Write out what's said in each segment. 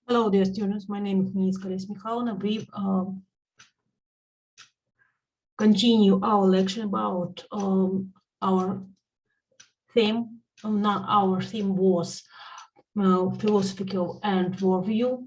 Hello, dear students. My name is Khmelnytskaya Olesya Mikhailova. We continue our lecture about our theme. Now, our theme was philosophical and worldview.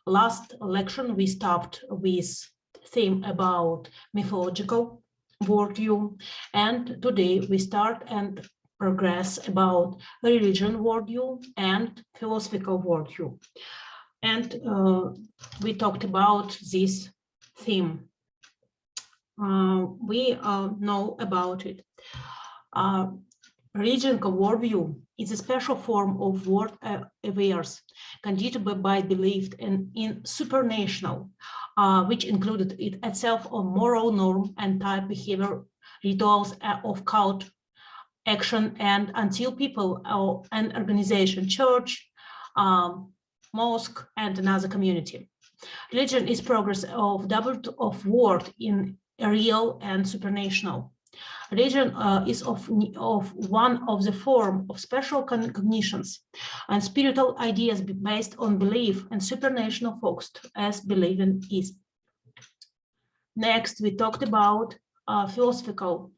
Last lecture we stopped with theme about mythological worldview, and today we start and progress about religion worldview and philosophical worldview. And we talked about this theme. We know about it. Religion worldview is a special form of world affairs conducted by belief in supernatural, which included it itself a moral norm and type behavior, rituals of cult action, and until people or an organization, church, mosque, and another community. Religion is progress of double of world in real and supernatural. Religion is of one of the form of special cognitions and spiritual ideas based on belief and supernatural focused as believing is. Next, we talked about philosophical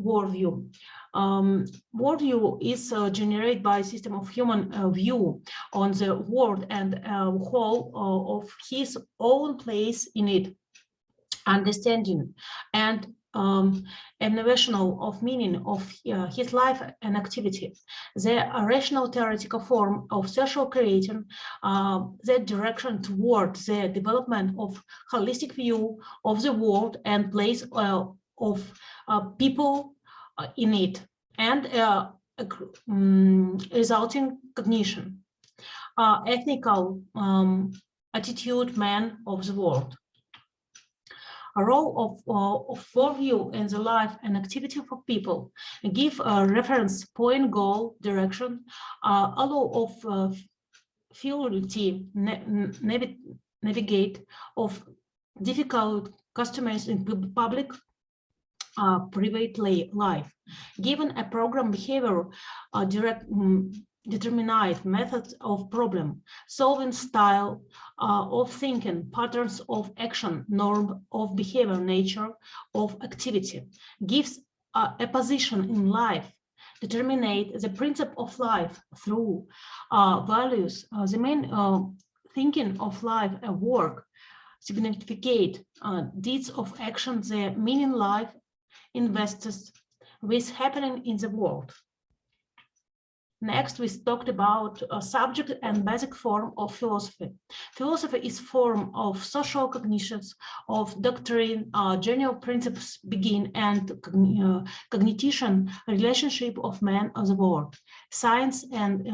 worldview. Worldview is generated by a system of human view on the world and whole of his own place in it, understanding and evaluation of meaning of his life and activity, the rational theoretical form of social creating, the direction toward the development of holistic view of the world and place of people in it, and resulting cognition, ethical attitude man of the world. A role of worldview in the life and activity of people, give a reference point, goal, direction, allow of fluidity, navigate of difficult customers in public private life. Given a program behavior, determined methods of problem solving, style of thinking, patterns of action, norm of behavior, nature of activity, gives a position in life, determine the principle of life through values, the main thinking of life and work, significate deeds of action, the meaning life invests with happening in the world. Next, we talked about a subject and basic form of philosophy. Philosophy is form of social cognitions of doctrine, general principles begin and cognition, relationship of man of the world, science and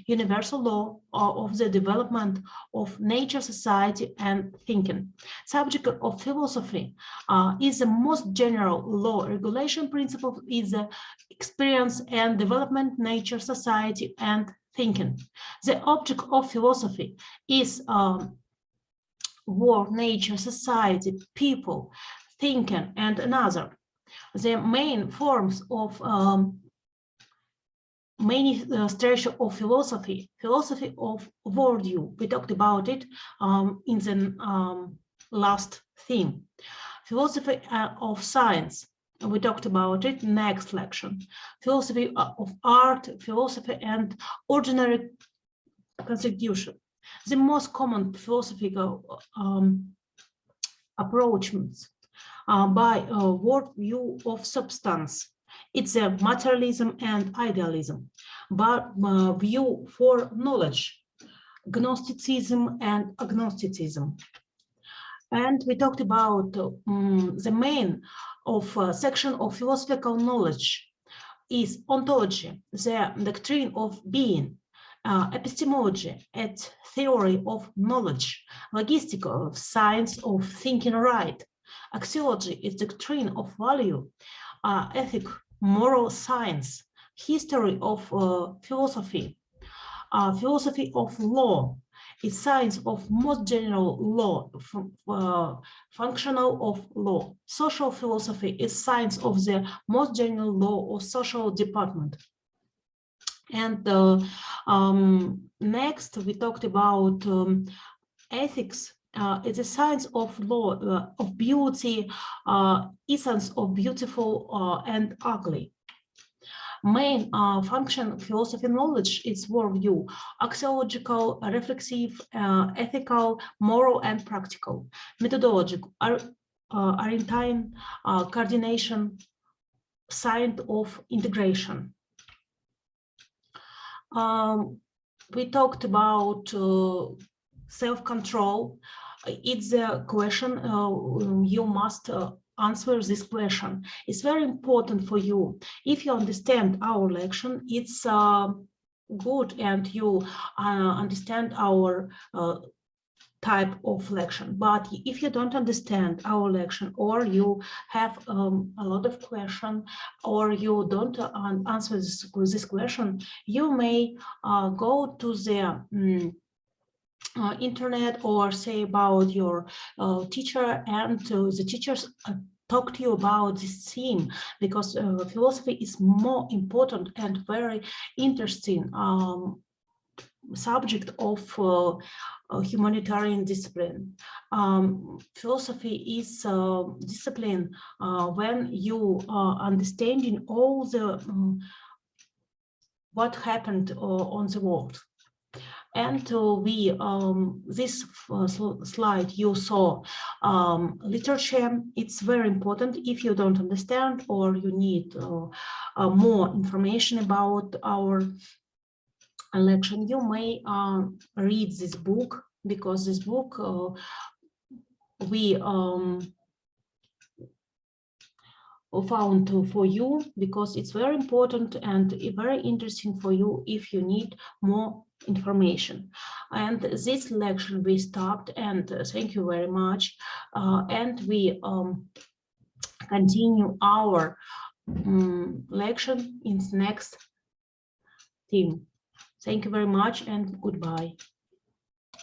universal law of the development of nature, society, and thinking. Subject of philosophy is the most general law. Regulation principle is the experience and development, nature, society, and thinking. The object of philosophy is world, nature, society, people, thinking, and another. The main forms of many structure of philosophy of worldview. We talked about it in the last theme. Philosophy of science. We talked about it next lecture. Philosophy of art, philosophy and ordinary constitution. The most common philosophical approaches by worldview of substance. It's a materialism and idealism, but view for knowledge, Gnosticism and agnosticism. And we talked about the main of section of philosophical knowledge is ontology, the doctrine of being, epistemology, a theory of knowledge, logistic of science of thinking right, axiology is doctrine of value, ethic, moral science, history of philosophy, philosophy of law, is science of most general law, functional of law. Social philosophy is science of the most general law or social department. And next, we talked about ethics. It's a science of law, of beauty, essence of beautiful and ugly. Main function philosophy knowledge is worldview, axiological, reflexive, ethical, moral, and practical. Methodological, Argentine, coordination, science of integration. We talked about self-control. It's a question you must answer this question. It's very important for you. If you understand our lection, it's good, and you understand our type of lection. But if you don't understand our lection, or you have a lot of questions, or you don't answer this question, you may go to the internet or say about your teacher, and the teachers talk to you about this theme, because philosophy is more important and very interesting subject of humanitarian discipline. Philosophy is discipline when you understanding all the what happened on the world. And this slide you saw literature. It's very important. If you don't understand, or you need more information about our lection, you may read this book, because this book we found for you, because it's very important and very interesting for you if you need more information. And this lecture we stopped, and thank you very much. And we continue our lecture in the next theme. Thank you very much, and goodbye.